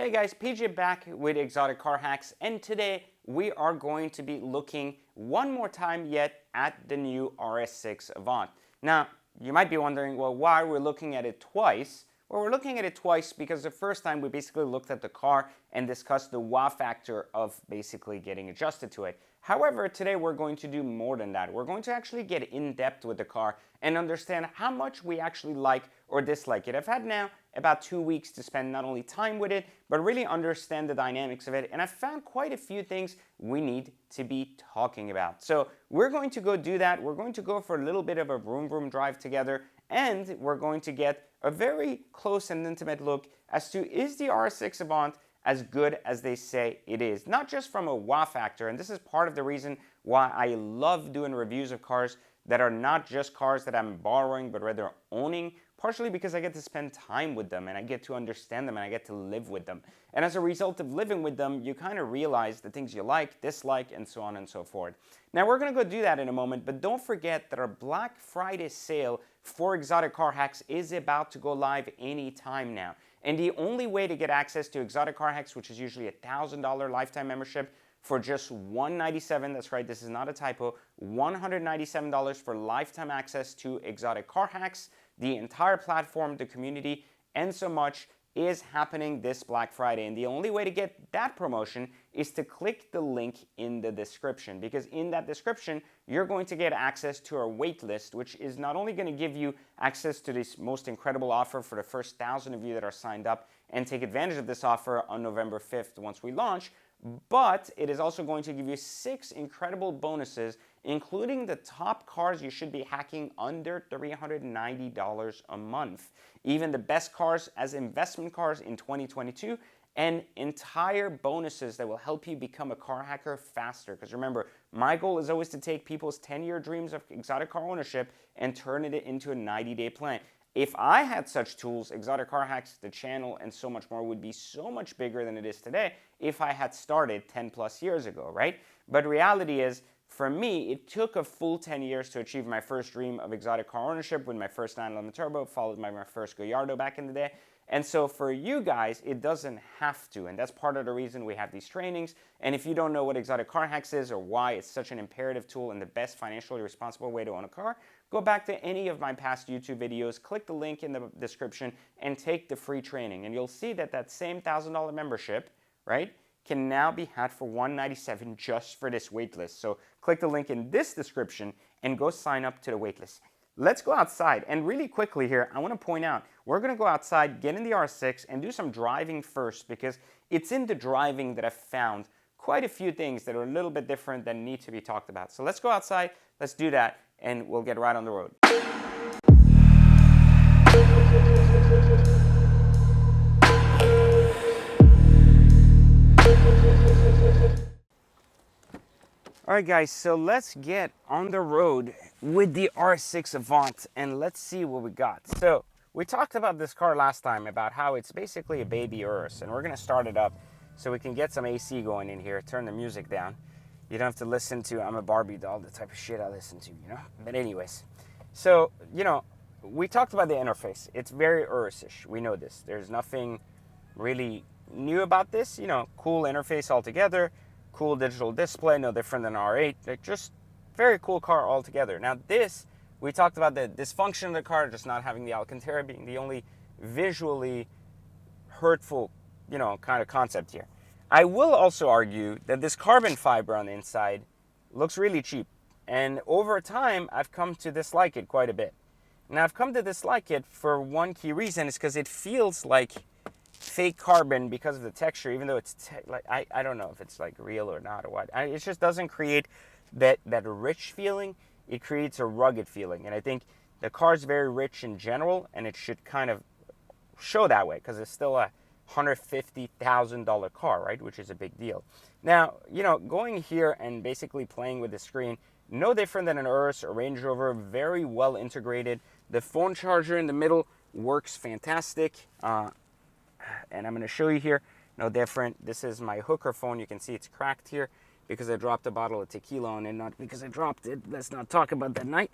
Hey guys, PJ back with Exotic Car Hacks, and today we are going to be looking one more time yet at the new RS6 Avant. Now, you might be wondering, well, why we're looking at it twice? Well, we're looking at it twice because the first time we basically looked at the car and discussed the wow factor of basically getting adjusted to it. However, today we're going to do more than that. We're going to actually get in depth with the car and understand how much we actually like or dislike it. I've had now about 2 weeks to spend not only time with it, but really understand the dynamics of it. And I've found quite a few things we need to be talking about. So we're going to go do that. We're going to go for a little bit of a vroom drive together, and we're going to get a very close and intimate look as to, is the RS6 Avant as good as they say it is? Not just from a wow factor, and this is part of the reason why I love doing reviews of cars that are not just cars that I'm borrowing, but rather owning, partially because I get to spend time with them and I get to understand them and I get to live with them. And as a result of living with them, you kind of realize the things you like, dislike, and so on and so forth. Now we're going to go do that in a moment, but don't forget that our Black Friday sale for Exotic Car Hacks is about to go live anytime now. And the only way to get access to Exotic Car Hacks, which is usually a $1,000 lifetime membership, for just $197, that's right, this is not a typo, $197 for lifetime access to Exotic Car Hacks, the entire platform, the community, and so much is happening this Black Friday. And the only way to get that promotion is to click the link in the description, because in that description, you're going to get access to our wait list, which is not only going to give you access to this most incredible offer for the first 1,000 of you that are signed up and take advantage of this offer on November 5th once we launch, but it is also going to give you 6 incredible bonuses, including the top cars you should be hacking under $390 a month. Even the best cars as investment cars in 2022, and entire bonuses that will help you become a car hacker faster. Because remember, my goal is always to take people's 10-year dreams of exotic car ownership and turn it into a 90-day plan. If I had such tools, Exotic Car Hacks, the channel, and so much more would be so much bigger than it is today if I had started 10 plus years ago, right? But reality is, for me, it took a full 10 years to achieve my first dream of exotic car ownership with my first 911 Turbo, followed by my first Gallardo back in the day. And so for you guys, it doesn't have to, and that's part of the reason we have these trainings. And if you don't know what Exotic Car Hacks is or why it's such an imperative tool and the best financially responsible way to own a car, go back to any of my past YouTube videos, click the link in the description, and take the free training. And you'll see that that same $1,000 membership, right, can now be had for $197 just for this waitlist. So click the link in this description and go sign up to the waitlist. Let's go outside, and really quickly here, I want to point out, we're going to go outside, get in the R6, and do some driving first, because it's in the driving that I've found quite a few things that are a little bit different that need to be talked about. So let's go outside, let's do that, and we'll get right on the road. Alright guys, so let's get on the road with the R6 Avant and let's see what we got. So we talked about this car last time, about how it's basically a baby Urus, and we're going to start it up so we can get some AC going in here, turn the music down. You don't have to listen to I'm a Barbie doll, the type of shit I listen to, you know? But anyways, so, you know, we talked about the interface. It's very Urus-ish, we know this. There's nothing really new about this, you know, cool interface altogether. Cool digital display, no different than R8. They're just very cool car altogether. Now this, we talked about the dysfunction of the car, just not having the Alcantara being the only visually hurtful, you know, kind of concept here. I will also argue that this carbon fiber on the inside looks really cheap. And over time, I've come to dislike it quite a bit. And I've come to dislike it for one key reason, is because it feels like fake carbon because of the texture, even though it's like I don't know if it's like real or not or what. It just doesn't create that rich feeling. It creates a rugged feeling, and I think the car's very rich in general, and it should kind of show that way because it's still a $150,000 car, right? Which is a big deal. Now, you know, going here and basically playing with the screen, no different than an Urus or Range Rover, very well integrated. The phone charger in the middle works fantastic. And I'm going to show you here, no different. This is my hooker phone. You can see it's cracked here because I dropped a bottle of tequila on it, not because I dropped it. Let's not talk about that night.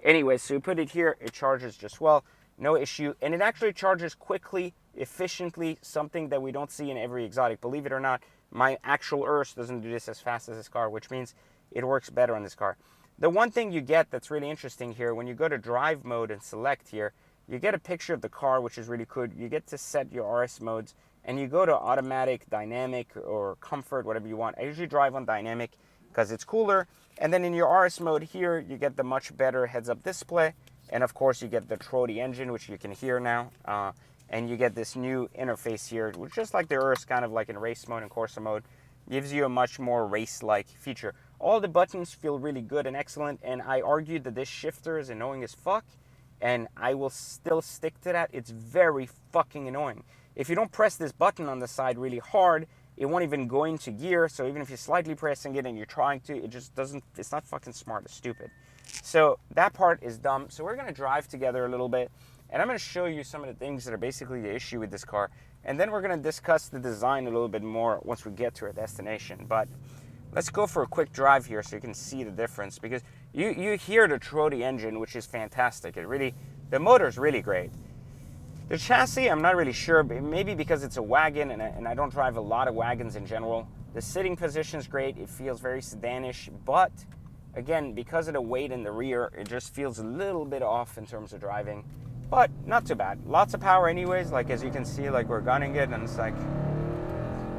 Anyway, so you put it here, it charges just well. no issue. And it actually charges quickly, efficiently, something that we don't see in every exotic. Believe it or not, my actual Urus doesn't do this as fast as this car, which means it works better on this car. The one thing you get that's really interesting here, when you go to drive mode and select here, you get a picture of the car, which is really cool. You get to set your RS modes, and you go to automatic, dynamic, or comfort, whatever you want. I usually drive on dynamic because it's cooler. And then in your RS mode here, you get the much better heads-up display. And of course, you get the Trodi engine, which you can hear now. And you get this new interface here, which just like the Urus, kind of like in race mode and Corsa mode, gives you a much more race-like feature. All the buttons feel really good and excellent, and I argued that this shifter is annoying as fuck, and I will still stick to that. It's very fucking annoying. If you don't press this button on the side really hard, it won't even go into gear, so even if you're slightly pressing it and you're trying to, it just doesn't, it's not fucking smart, it's stupid. So that part is dumb. So we're gonna drive together a little bit, and I'm gonna show you some of the things that are basically the issue with this car, and then we're gonna discuss the design a little bit more once we get to our destination. But let's go for a quick drive here so you can see the difference, because you hear the Trodi engine, which is fantastic. It really, the motor's really great. The chassis, I'm not really sure, but maybe because it's a wagon and I don't drive a lot of wagons in general. The sitting position's great. It feels very sedanish, but again, because of the weight in the rear, it just feels a little bit off in terms of driving, but not too bad. Lots of power anyways, like as you can see, like we're gunning it and it's like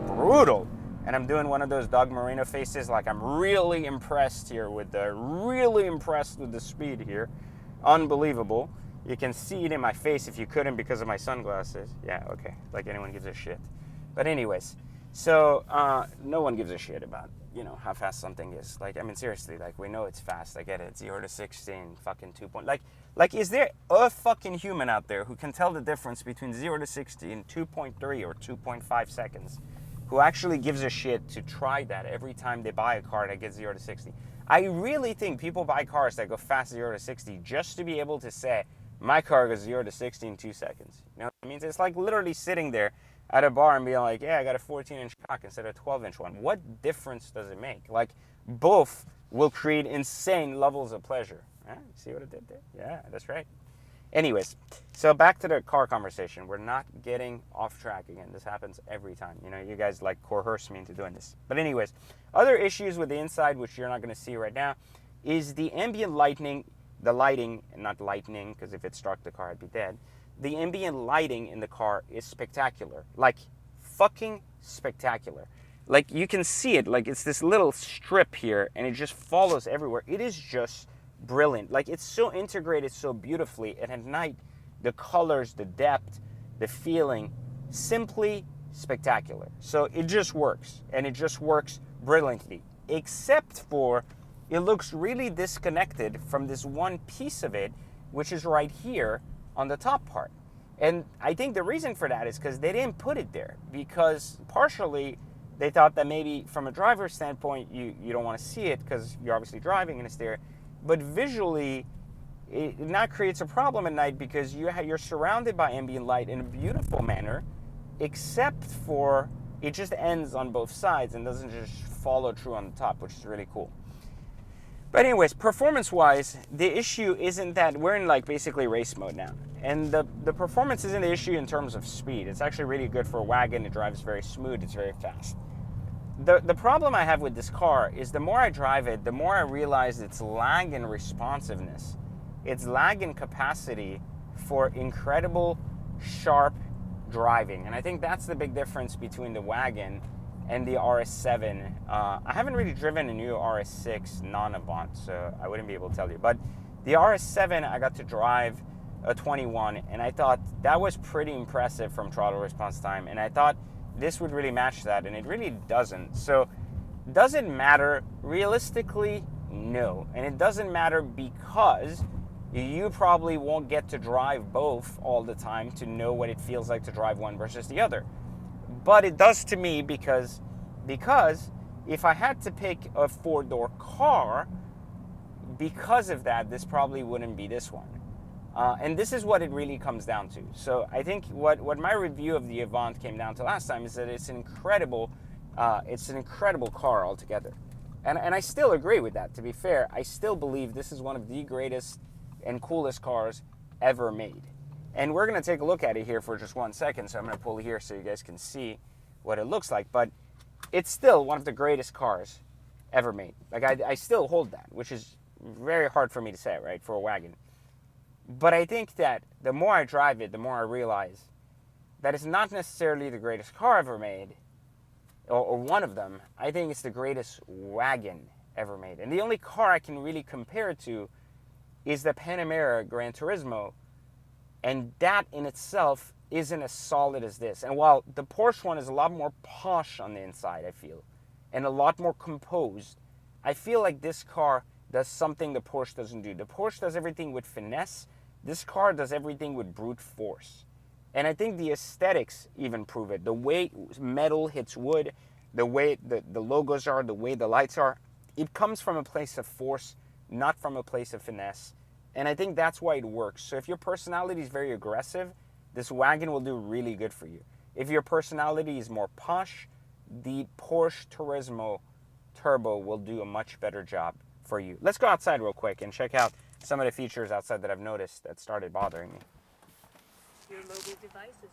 brutal. And I'm doing one of those Doug Marino faces, like I'm really impressed here with the speed here. Unbelievable. You can see it in my face if you couldn't because of my sunglasses. Yeah, okay, like anyone gives a shit. But anyways, so no one gives a shit about, you know, how fast something is. Like, I mean, seriously, like we know it's fast. I get it, 0 to 16, fucking 2 point. Like is there a fucking human out there who can tell the difference between 0 to 60 in 2.3 or 2.5 seconds? Who actually gives a shit to try that every time they buy a car that gets 0 to 60. I really think people buy cars that go fast 0 to 60 just to be able to say, my car goes 0 to 60 in 2 seconds. You know what I mean? It's like literally sitting there at a bar and being like, yeah, I got a 14-inch cock instead of a 12-inch one. What difference does it make? Like, both will create insane levels of pleasure. See what it did there? Yeah, that's right. Anyways, so back to the car conversation. We're not getting off track again. This happens every time. You know, you guys like coerce me into doing this. But anyways, other issues with the inside, which you're not going to see right now, is the ambient lighting, not lightning, because if it struck the car, I'd be dead. The ambient lighting in the car is spectacular. Like, fucking spectacular. Like, you can see it. Like, it's this little strip here, and it just follows everywhere. It is just brilliant. Like, it's so integrated so beautifully, and at night the colors, the depth, the feeling, simply spectacular. So it just works, and it just works brilliantly, except for it looks really disconnected from this one piece of it, which is right here on the top part. And I think the reason for that is because they didn't put it there, because partially they thought that maybe from a driver's standpoint you don't want to see it because you're obviously driving and it's there. But visually, it now creates a problem at night because you're surrounded by ambient light in a beautiful manner, except for it just ends on both sides and doesn't just follow through on the top, which is really cool. But anyways, performance-wise, the issue isn't that we're in like basically race mode now. And the performance isn't the issue in terms of speed. It's actually really good for a wagon. It drives very smooth. It's very fast. The problem I have with this car is the more I drive it, the more I realize its lag in responsiveness. Its lag in capacity for incredible, sharp driving. And I think that's the big difference between the wagon and the RS7. I haven't really driven a new RS6 non-Avant, so I wouldn't be able to tell you. But the RS7, I got to drive a 21, and I thought that was pretty impressive from throttle response time. And I thought this would really match that, and it really doesn't. So does it matter? Realistically, no. And it doesn't matter because you probably won't get to drive both all the time to know what it feels like to drive one versus the other. But it does to me because if I had to pick a four-door car, because of that, this probably wouldn't be this one. And this is what it really comes down to. So I think what my review of the Avant came down to last time is that it's an incredible car altogether. And I still agree with that. To be fair, I still believe this is one of the greatest and coolest cars ever made. And we're going to take a look at it here for just 1 second. So I'm going to pull here so you guys can see what it looks like. But it's still one of the greatest cars ever made. Like, I still hold that, which is very hard for me to say, right, for a wagon. But I think that the more I drive it, the more I realize that it's not necessarily the greatest car ever made, or one of them. I think it's the greatest wagon ever made. And the only car I can really compare it to is the Panamera Gran Turismo. And that in itself isn't as solid as this. And while the Porsche one is a lot more posh on the inside, I feel, and a lot more composed, I feel like this car does something the Porsche doesn't do. The Porsche does everything with finesse. This car does everything with brute force. And I think the aesthetics even prove it. The way metal hits wood, the way the logos are, the way the lights are, it comes from a place of force, not from a place of finesse. And I think that's why it works. So if your personality is very aggressive, this wagon will do really good for you. If your personality is more posh, the Porsche Turismo Turbo will do a much better job for you. Let's go outside real quick and check out some of the features outside that I've noticed that started bothering me. Your mobile devices.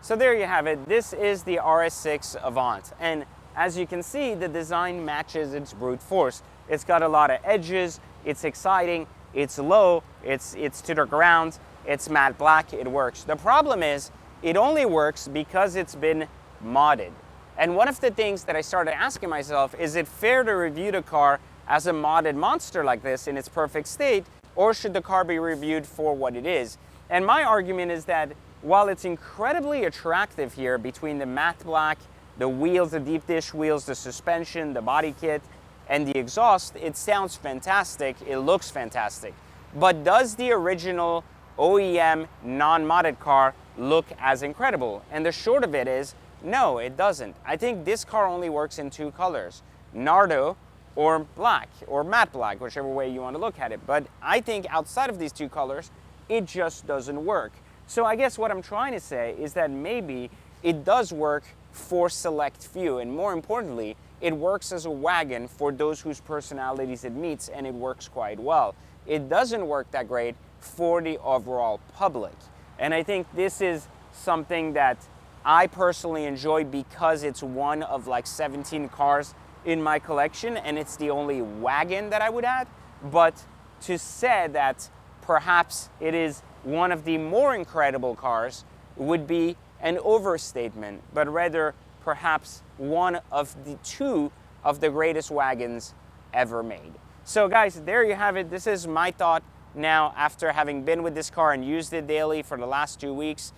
So there you have it. This is the RS6 Avant. And as you can see, the design matches its brute force. It's got a lot of edges, it's exciting, it's low, it's to the ground, it's matte black, it works. The problem is, it only works because it's been modded. And one of the things that I started asking myself, is it fair to review the car as a modded monster like this in its perfect state, or should the car be reviewed for what it is? And my argument is that while it's incredibly attractive here between the matte black, the wheels, the deep dish wheels, the suspension, the body kit, and the exhaust, it sounds fantastic, it looks fantastic. But does the original OEM non-modded car look as incredible? And the short of it is, no, it doesn't. I think this car only works in two colors, Nardo or black, or matte black, whichever way you want to look at it. But I think outside of these two colors, it just doesn't work. So I guess what I'm trying to say is that maybe it does work for select few, and more importantly, it works as a wagon for those whose personalities it meets, and it works quite well. It doesn't work that great for the overall public. And I think this is something that I personally enjoy because it's one of like 17 cars in my collection, and it's the only wagon that I would add. But to say that perhaps it is one of the more incredible cars would be an overstatement, but rather perhaps one of the two of the greatest wagons ever made. So guys, there you have it. This is my thought now after having been with this car and used it daily for the last 2 weeks.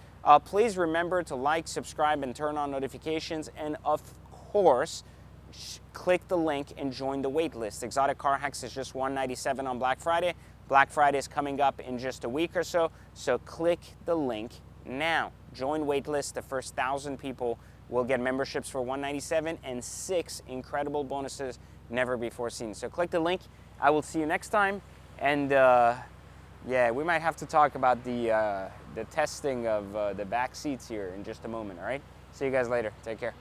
Please remember to like, subscribe, and turn on notifications. And of course, click the link and join the wait list. Exotic Car Hacks is just $197 on Black Friday. Black Friday is coming up in just a week or so, so click the link now. Join waitlist. The first 1,000 people will get memberships for $197 and 6 incredible bonuses never before seen. So click the link. I will see you next time. And yeah, we might have to talk about the testing of the back seats here in just a moment, all right? See you guys later. Take care.